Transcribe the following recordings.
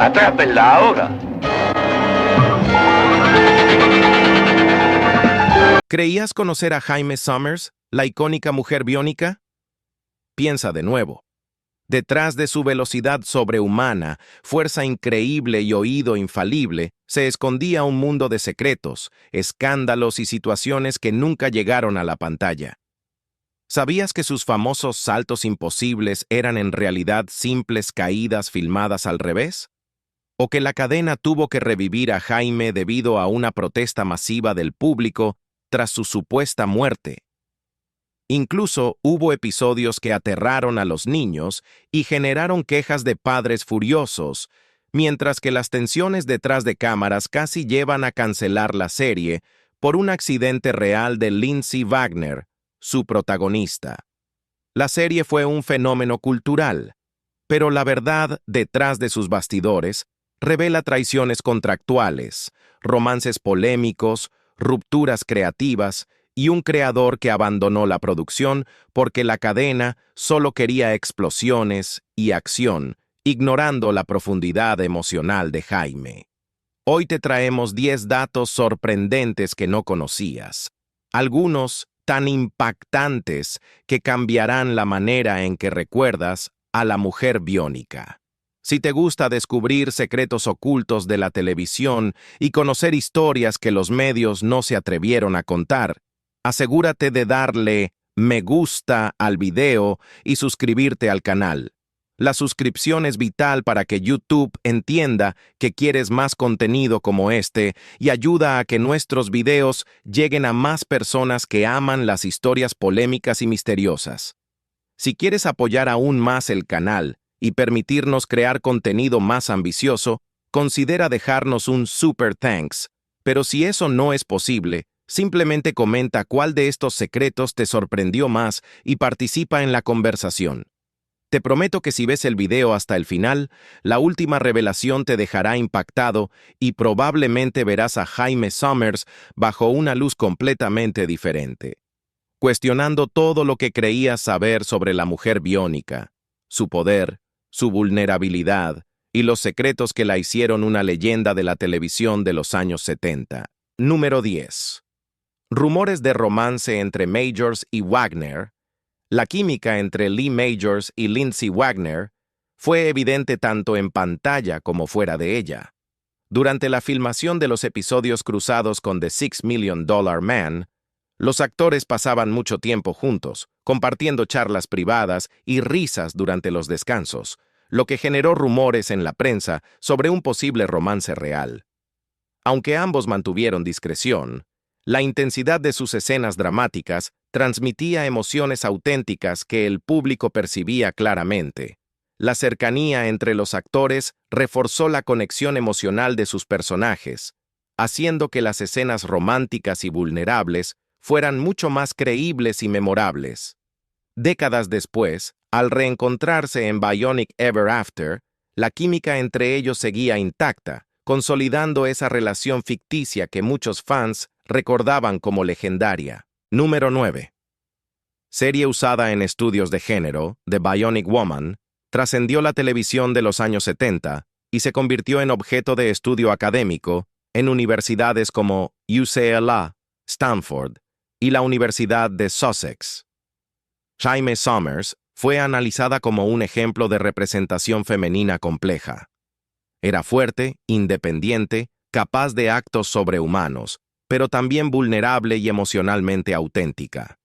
Atrápenla ahora. ¿Creías conocer a Jaime Sommers, la icónica mujer biónica? Piensa de nuevo. Detrás de su velocidad sobrehumana, fuerza increíble y oído infalible, se escondía un mundo de secretos, escándalos y situaciones que nunca llegaron a la pantalla. ¿Sabías que sus famosos saltos imposibles eran en realidad simples caídas filmadas al revés? ¿O que la cadena tuvo que revivir a Jaime debido a una protesta masiva del público tras su supuesta muerte? Incluso hubo episodios que aterraron a los niños y generaron quejas de padres furiosos, mientras que las tensiones detrás de cámaras casi llevan a cancelar la serie por un accidente real de Lindsay Wagner, su protagonista. La serie fue un fenómeno cultural, pero la verdad detrás de sus bastidores revela traiciones contractuales, romances polémicos, rupturas creativas y un creador que abandonó la producción porque la cadena solo quería explosiones y acción, ignorando la profundidad emocional de Jaime. Hoy te traemos 10 datos sorprendentes que no conocías, algunos tan impactantes que cambiarán la manera en que recuerdas a la mujer biónica. Si te gusta descubrir secretos ocultos de la televisión y conocer historias que los medios no se atrevieron a contar, asegúrate de darle me gusta al video y suscribirte al canal. La suscripción es vital para que YouTube entienda que quieres más contenido como este y ayuda a que nuestros videos lleguen a más personas que aman las historias polémicas y misteriosas. Si quieres apoyar aún más el canal y permitirnos crear contenido más ambicioso, considera dejarnos un super thanks. Pero si eso no es posible, simplemente comenta cuál de estos secretos te sorprendió más y participa en la conversación. Te prometo que si ves el video hasta el final, la última revelación te dejará impactado y probablemente verás a Jaime Sommers bajo una luz completamente diferente, cuestionando todo lo que creías saber sobre la mujer biónica, su poder, su vulnerabilidad y los secretos que la hicieron una leyenda de la televisión de los años 70. Número 10. Rumores de romance entre Majors y Wagner. La química entre Lee Majors y Lindsay Wagner fue evidente tanto en pantalla como fuera de ella. Durante la filmación de los episodios cruzados con The $6 Million Man, los actores pasaban mucho tiempo juntos, compartiendo charlas privadas y risas durante los descansos, lo que generó rumores en la prensa sobre un posible romance real. Aunque ambos mantuvieron discreción, la intensidad de sus escenas dramáticas transmitía emociones auténticas que el público percibía claramente. La cercanía entre los actores reforzó la conexión emocional de sus personajes, haciendo que las escenas románticas y vulnerables fueran mucho más creíbles y memorables. Décadas después, al reencontrarse en Bionic Ever After, la química entre ellos seguía intacta, consolidando esa relación ficticia que muchos fans recordaban como legendaria. Número 9. Serie usada en estudios de género, The Bionic Woman, trascendió la televisión de los años 70 y se convirtió en objeto de estudio académico en universidades como UCLA, Stanford y la Universidad de Sussex. Jaime Sommers fue analizada como un ejemplo de representación femenina compleja. Era fuerte, independiente, capaz de actos sobrehumanos, pero también vulnerable y emocionalmente auténtica.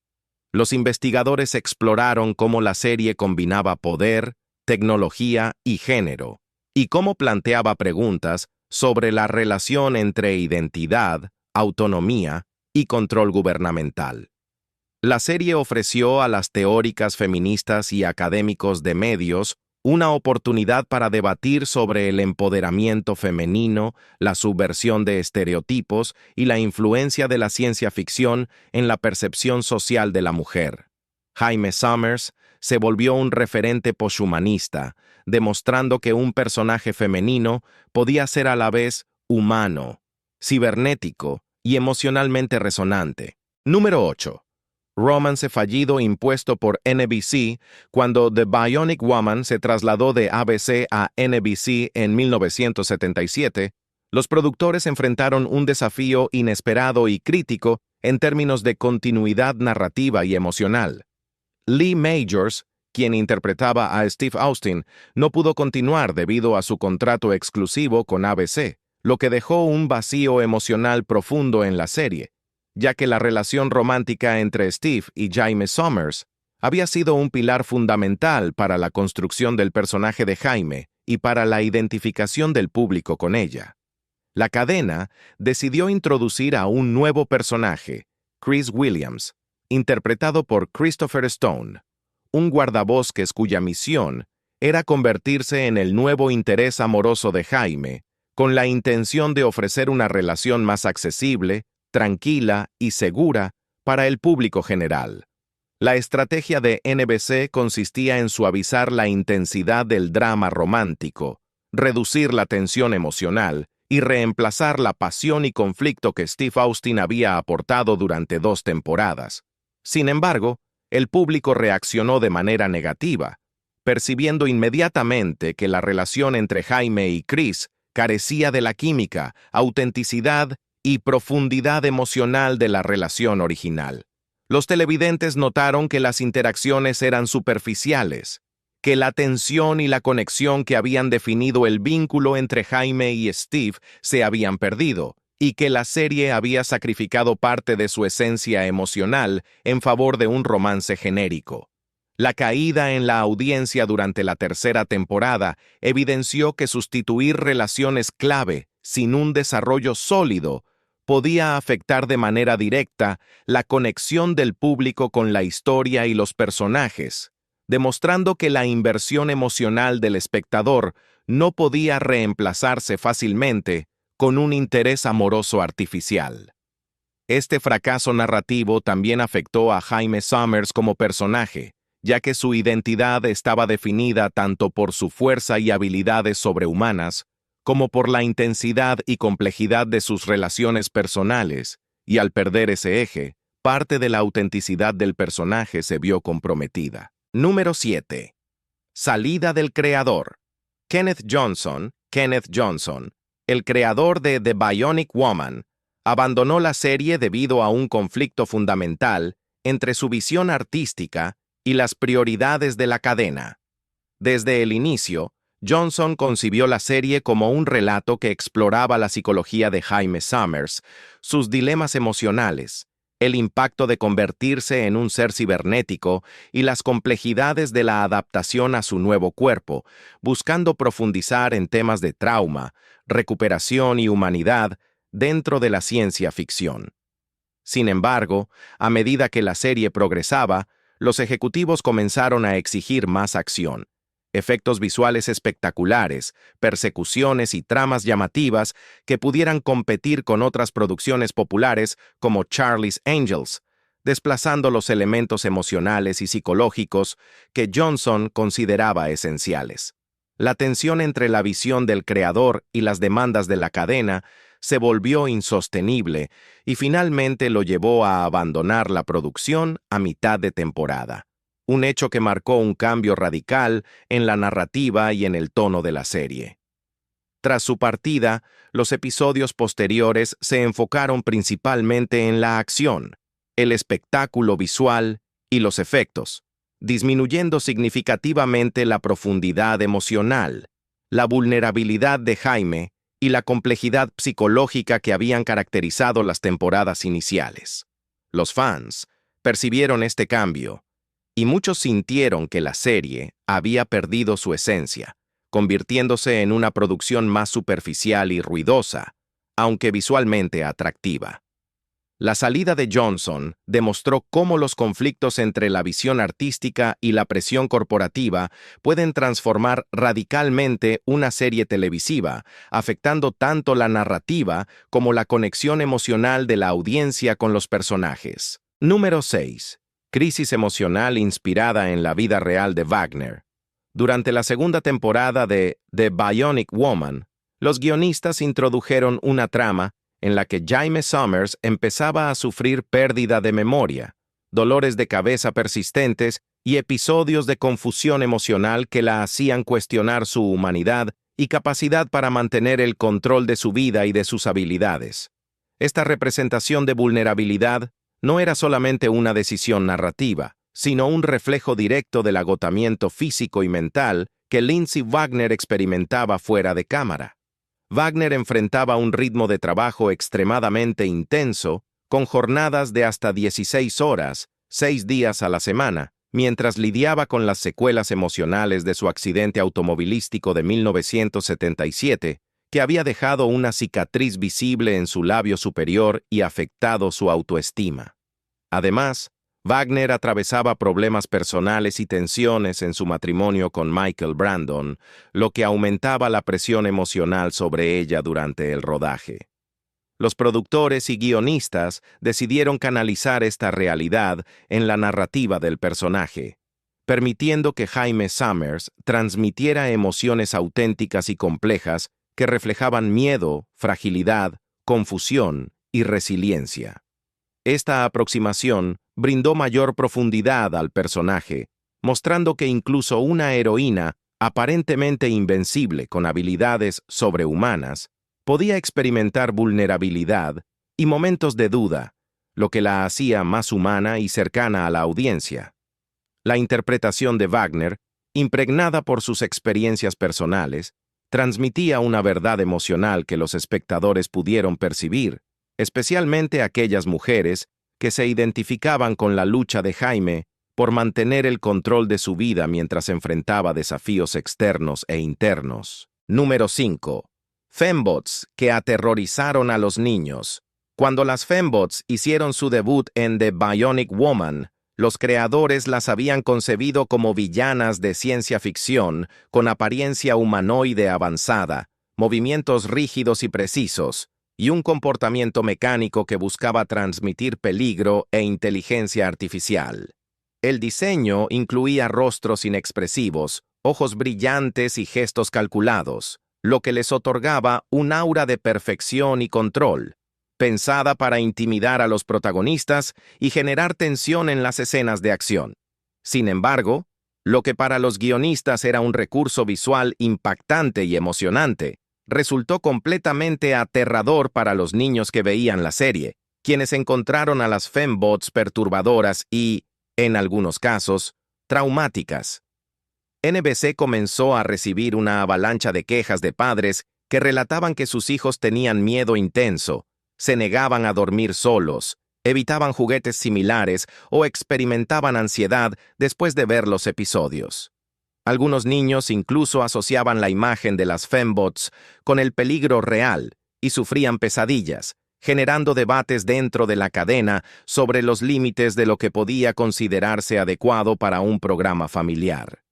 Los investigadores exploraron cómo la serie combinaba poder, tecnología y género, y cómo planteaba preguntas sobre la relación entre identidad, autonomía y control gubernamental. La serie ofreció a las teóricas feministas y académicos de medios una oportunidad para debatir sobre el empoderamiento femenino, la subversión de estereotipos y la influencia de la ciencia ficción en la percepción social de la mujer. Jaime Sommers se volvió un referente poshumanista, demostrando que un personaje femenino podía ser a la vez humano, cibernético y emocionalmente resonante. Número 8. romance fallido impuesto por NBC cuando The Bionic Woman se trasladó de ABC a NBC en 1977, los productores enfrentaron un desafío inesperado y crítico en términos de continuidad narrativa y emocional. Lee Majors, quien interpretaba a Steve Austin, no pudo continuar debido a su contrato exclusivo con ABC, lo que dejó un vacío emocional profundo en la serie, ya que la relación romántica entre Steve y Jaime Sommers había sido un pilar fundamental para la construcción del personaje de Jaime y para la identificación del público con ella. La cadena decidió introducir a un nuevo personaje, Chris Williams, interpretado por Christopher Stone, un guardabosques cuya misión era convertirse en el nuevo interés amoroso de Jaime, con la intención de ofrecer una relación más accesible, tranquila y segura para el público general. La estrategia de NBC consistía en suavizar la intensidad del drama romántico, reducir la tensión emocional y reemplazar la pasión y conflicto que Steve Austin había aportado durante 2 temporadas. Sin embargo, el público reaccionó de manera negativa, percibiendo inmediatamente que la relación entre Jaime y Chris carecía de la química, autenticidad y profundidad emocional de la relación original. Los televidentes notaron que las interacciones eran superficiales, que la tensión y la conexión que habían definido el vínculo entre Jaime y Steve se habían perdido, y que la serie había sacrificado parte de su esencia emocional en favor de un romance genérico. La caída en la audiencia durante la 3ª temporada evidenció que sustituir relaciones clave sin un desarrollo sólido podía afectar de manera directa la conexión del público con la historia y los personajes, demostrando que la inversión emocional del espectador no podía reemplazarse fácilmente con un interés amoroso artificial. Este fracaso narrativo también afectó a Jaime Sommers como personaje, ya que su identidad estaba definida tanto por su fuerza y habilidades sobrehumanas, como por la intensidad y complejidad de sus relaciones personales, y al perder ese eje, parte de la autenticidad del personaje se vio comprometida. Número 7. Salida del creador. Kenneth Johnson, el creador de The Bionic Woman, abandonó la serie debido a un conflicto fundamental entre su visión artística y las prioridades de la cadena. Desde el inicio, Johnson concibió la serie como un relato que exploraba la psicología de Jaime Sommers, sus dilemas emocionales, el impacto de convertirse en un ser cibernético y las complejidades de la adaptación a su nuevo cuerpo, buscando profundizar en temas de trauma, recuperación y humanidad dentro de la ciencia ficción. Sin embargo, a medida que la serie progresaba, los ejecutivos comenzaron a exigir más acción, efectos visuales espectaculares, persecuciones y tramas llamativas que pudieran competir con otras producciones populares como Charlie's Angels, desplazando los elementos emocionales y psicológicos que Johnson consideraba esenciales. La tensión entre la visión del creador y las demandas de la cadena se volvió insostenible y finalmente lo llevó a abandonar la producción a mitad de temporada, un hecho que marcó un cambio radical en la narrativa y en el tono de la serie. Tras su partida, los episodios posteriores se enfocaron principalmente en la acción, el espectáculo visual y los efectos, disminuyendo significativamente la profundidad emocional, la vulnerabilidad de Jaime y la complejidad psicológica que habían caracterizado las temporadas iniciales. Los fans percibieron este cambio, y muchos sintieron que la serie había perdido su esencia, convirtiéndose en una producción más superficial y ruidosa, aunque visualmente atractiva. La salida de Johnson demostró cómo los conflictos entre la visión artística y la presión corporativa pueden transformar radicalmente una serie televisiva, afectando tanto la narrativa como la conexión emocional de la audiencia con los personajes. Número 6. Crisis emocional inspirada en la vida real de Wagner. Durante la 2ª temporada de The Bionic Woman, los guionistas introdujeron una trama en la que Jaime Sommers empezaba a sufrir pérdida de memoria, dolores de cabeza persistentes y episodios de confusión emocional que la hacían cuestionar su humanidad y capacidad para mantener el control de su vida y de sus habilidades. Esta representación de vulnerabilidad no era solamente una decisión narrativa, sino un reflejo directo del agotamiento físico y mental que Lindsay Wagner experimentaba fuera de cámara. Wagner enfrentaba un ritmo de trabajo extremadamente intenso, con jornadas de hasta 16 horas, 6 días a la semana, mientras lidiaba con las secuelas emocionales de su accidente automovilístico de 1977, que había dejado una cicatriz visible en su labio superior y afectado su autoestima. Además, Wagner atravesaba problemas personales y tensiones en su matrimonio con Michael Brandon, lo que aumentaba la presión emocional sobre ella durante el rodaje. Los productores y guionistas decidieron canalizar esta realidad en la narrativa del personaje, permitiendo que Jaime Sommers transmitiera emociones auténticas y complejas que reflejaban miedo, fragilidad, confusión y resiliencia. Esta aproximación brindó mayor profundidad al personaje, mostrando que incluso una heroína aparentemente invencible con habilidades sobrehumanas podía experimentar vulnerabilidad y momentos de duda, lo que la hacía más humana y cercana a la audiencia. La interpretación de Wagner, impregnada por sus experiencias personales, transmitía una verdad emocional que los espectadores pudieron percibir, especialmente aquellas mujeres que se identificaban con la lucha de Jaime por mantener el control de su vida mientras enfrentaba desafíos externos e internos. Número 5. Fembots que aterrorizaron a los niños. Cuando las Fembots hicieron su debut en The Bionic Woman, los creadores las habían concebido como villanas de ciencia ficción con apariencia humanoide avanzada, movimientos rígidos y precisos, y un comportamiento mecánico que buscaba transmitir peligro e inteligencia artificial. El diseño incluía rostros inexpresivos, ojos brillantes y gestos calculados, lo que les otorgaba un aura de perfección y control, pensada para intimidar a los protagonistas y generar tensión en las escenas de acción. Sin embargo, lo que para los guionistas era un recurso visual impactante y emocionante, resultó completamente aterrador para los niños que veían la serie, quienes encontraron a las Fembots perturbadoras y, en algunos casos, traumáticas. NBC comenzó a recibir una avalancha de quejas de padres que relataban que sus hijos tenían miedo intenso, se negaban a dormir solos, evitaban juguetes similares o experimentaban ansiedad después de ver los episodios. Algunos niños incluso asociaban la imagen de las Fembots con el peligro real y sufrían pesadillas, generando debates dentro de la cadena sobre los límites de lo que podía considerarse adecuado para un programa familiar.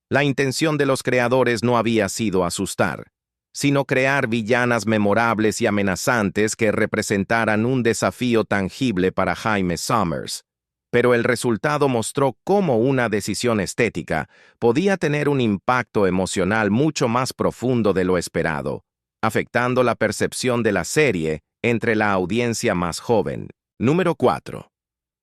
La intención de los creadores no había sido asustar, sino crear villanas memorables y amenazantes que representaran un desafío tangible para Jaime Sommers. Pero el resultado mostró cómo una decisión estética podía tener un impacto emocional mucho más profundo de lo esperado, afectando la percepción de la serie entre la audiencia más joven. Número 4.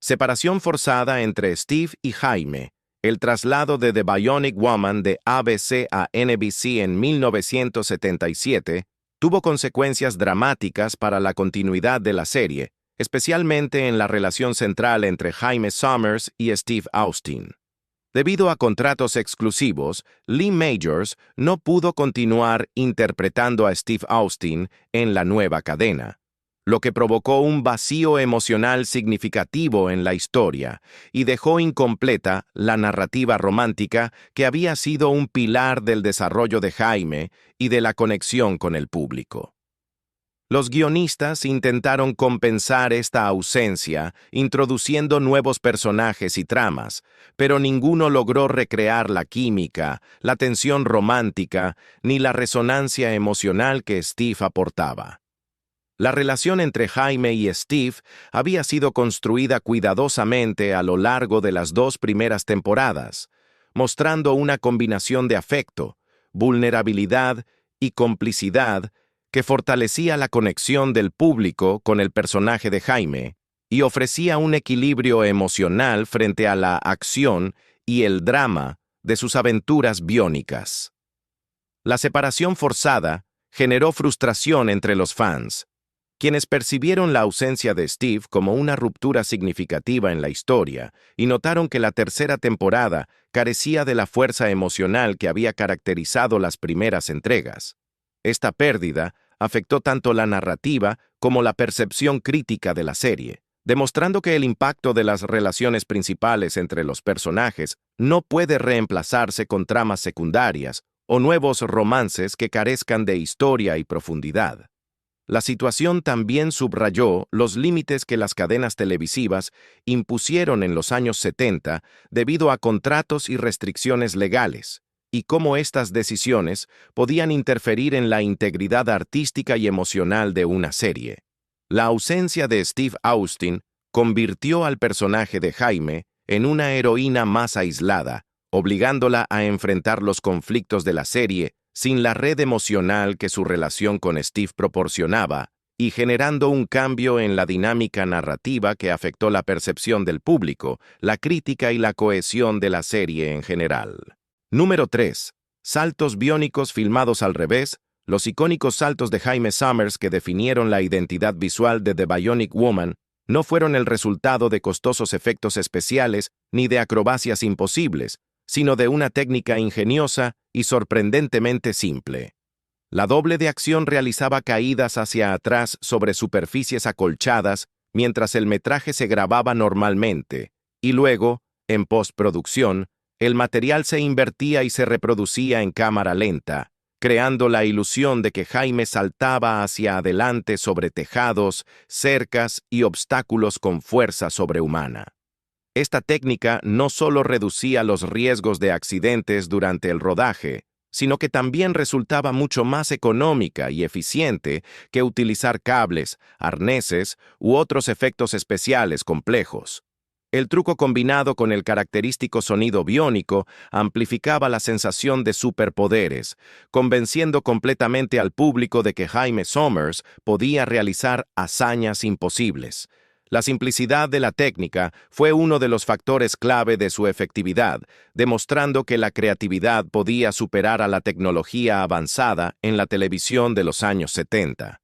Separación forzada entre Steve y Jaime. El traslado de The Bionic Woman de ABC a NBC en 1977 tuvo consecuencias dramáticas para la continuidad de la serie, especialmente en la relación central entre Jaime Sommers y Steve Austin. Debido a contratos exclusivos, Lee Majors no pudo continuar interpretando a Steve Austin en la nueva cadena, lo que provocó un vacío emocional significativo en la historia y dejó incompleta la narrativa romántica que había sido un pilar del desarrollo de Jaime y de la conexión con el público. Los guionistas intentaron compensar esta ausencia introduciendo nuevos personajes y tramas, pero ninguno logró recrear la química, la tensión romántica ni la resonancia emocional que Steve aportaba. La relación entre Jaime y Steve había sido construida cuidadosamente a lo largo de las 2 primeras temporadas, mostrando una combinación de afecto, vulnerabilidad y complicidad que fortalecía la conexión del público con el personaje de Jaime y ofrecía un equilibrio emocional frente a la acción y el drama de sus aventuras biónicas. La separación forzada generó frustración entre los fans, quienes percibieron la ausencia de Steve como una ruptura significativa en la historia y notaron que la tercera temporada carecía de la fuerza emocional que había caracterizado las primeras entregas. Esta pérdida afectó tanto la narrativa como la percepción crítica de la serie, demostrando que el impacto de las relaciones principales entre los personajes no puede reemplazarse con tramas secundarias o nuevos romances que carezcan de historia y profundidad. La situación también subrayó los límites que las cadenas televisivas impusieron en los años 70 debido a contratos y restricciones legales, y cómo estas decisiones podían interferir en la integridad artística y emocional de una serie. La ausencia de Steve Austin convirtió al personaje de Jaime en una heroína más aislada, obligándola a enfrentar los conflictos de la serie sin la red emocional que su relación con Steve proporcionaba, y generando un cambio en la dinámica narrativa que afectó la percepción del público, la crítica y la cohesión de la serie en general. Número 3. Saltos biónicos filmados al revés. Los icónicos saltos de Jaime Sommers que definieron la identidad visual de The Bionic Woman no fueron el resultado de costosos efectos especiales ni de acrobacias imposibles, sino de una técnica ingeniosa y sorprendentemente simple. La doble de acción realizaba caídas hacia atrás sobre superficies acolchadas mientras el metraje se grababa normalmente, y luego, en postproducción, el material se invertía y se reproducía en cámara lenta, creando la ilusión de que Jaime saltaba hacia adelante sobre tejados, cercas y obstáculos con fuerza sobrehumana. Esta técnica no solo reducía los riesgos de accidentes durante el rodaje, sino que también resultaba mucho más económica y eficiente que utilizar cables, arneses u otros efectos especiales complejos. El truco combinado con el característico sonido biónico amplificaba la sensación de superpoderes, convenciendo completamente al público de que Jaime Sommers podía realizar hazañas imposibles. La simplicidad de la técnica fue uno de los factores clave de su efectividad, demostrando que la creatividad podía superar a la tecnología avanzada en la televisión de los años 70.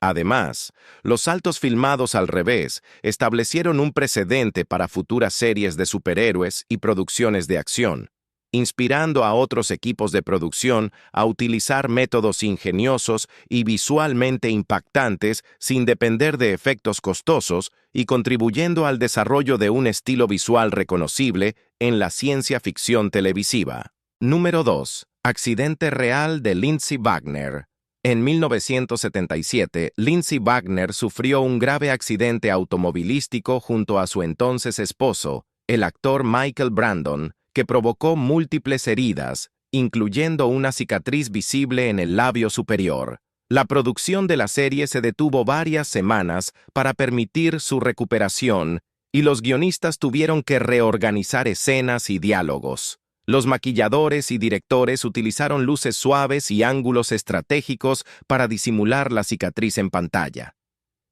Además, los saltos filmados al revés establecieron un precedente para futuras series de superhéroes y producciones de acción, inspirando a otros equipos de producción a utilizar métodos ingeniosos y visualmente impactantes sin depender de efectos costosos y contribuyendo al desarrollo de un estilo visual reconocible en la ciencia ficción televisiva. Número 2. Accidente real de Lindsay Wagner. En 1977, Lindsay Wagner sufrió un grave accidente automovilístico junto a su entonces esposo, el actor Michael Brandon, que provocó múltiples heridas, incluyendo una cicatriz visible en el labio superior. La producción de la serie se detuvo varias semanas para permitir su recuperación, y los guionistas tuvieron que reorganizar escenas y diálogos. Los maquilladores y directores utilizaron luces suaves y ángulos estratégicos para disimular la cicatriz en pantalla.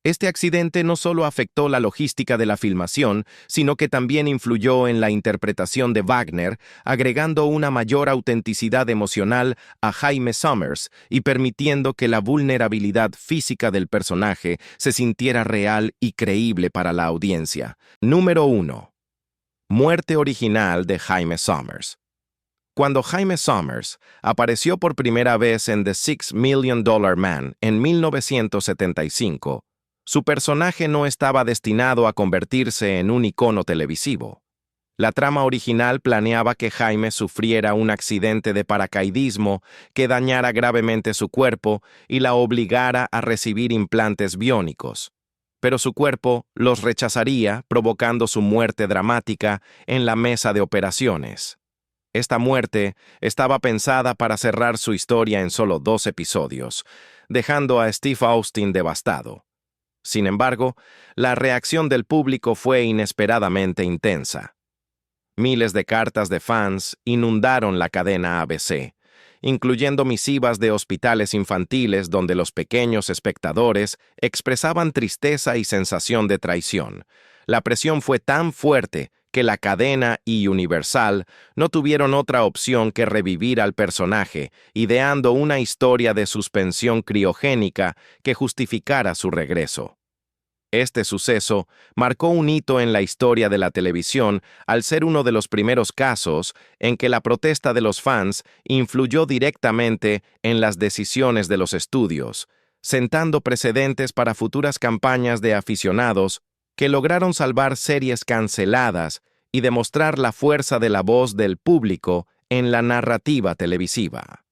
Este accidente no solo afectó la logística de la filmación, sino que también influyó en la interpretación de Wagner, agregando una mayor autenticidad emocional a Jaime Sommers y permitiendo que la vulnerabilidad física del personaje se sintiera real y creíble para la audiencia. Número 1. Muerte original de Jaime Sommers. Cuando Jaime Sommers apareció por primera vez en The $6 Million Man en 1975, su personaje no estaba destinado a convertirse en un icono televisivo. La trama original planeaba que Jaime sufriera un accidente de paracaidismo que dañara gravemente su cuerpo y la obligara a recibir implantes biónicos. Pero su cuerpo los rechazaría, provocando su muerte dramática en la mesa de operaciones. Esta muerte estaba pensada para cerrar su historia en solo 2 episodios, dejando a Steve Austin devastado. Sin embargo, la reacción del público fue inesperadamente intensa. Miles de cartas de fans inundaron la cadena ABC, incluyendo misivas de hospitales infantiles donde los pequeños espectadores expresaban tristeza y sensación de traición. La presión fue tan fuerte que la cadena y Universal no tuvieron otra opción que revivir al personaje, ideando una historia de suspensión criogénica que justificara su regreso. Este suceso marcó un hito en la historia de la televisión al ser uno de los primeros casos en que la protesta de los fans influyó directamente en las decisiones de los estudios, sentando precedentes para futuras campañas de aficionados que lograron salvar series canceladas y demostrar la fuerza de la voz del público en la narrativa televisiva.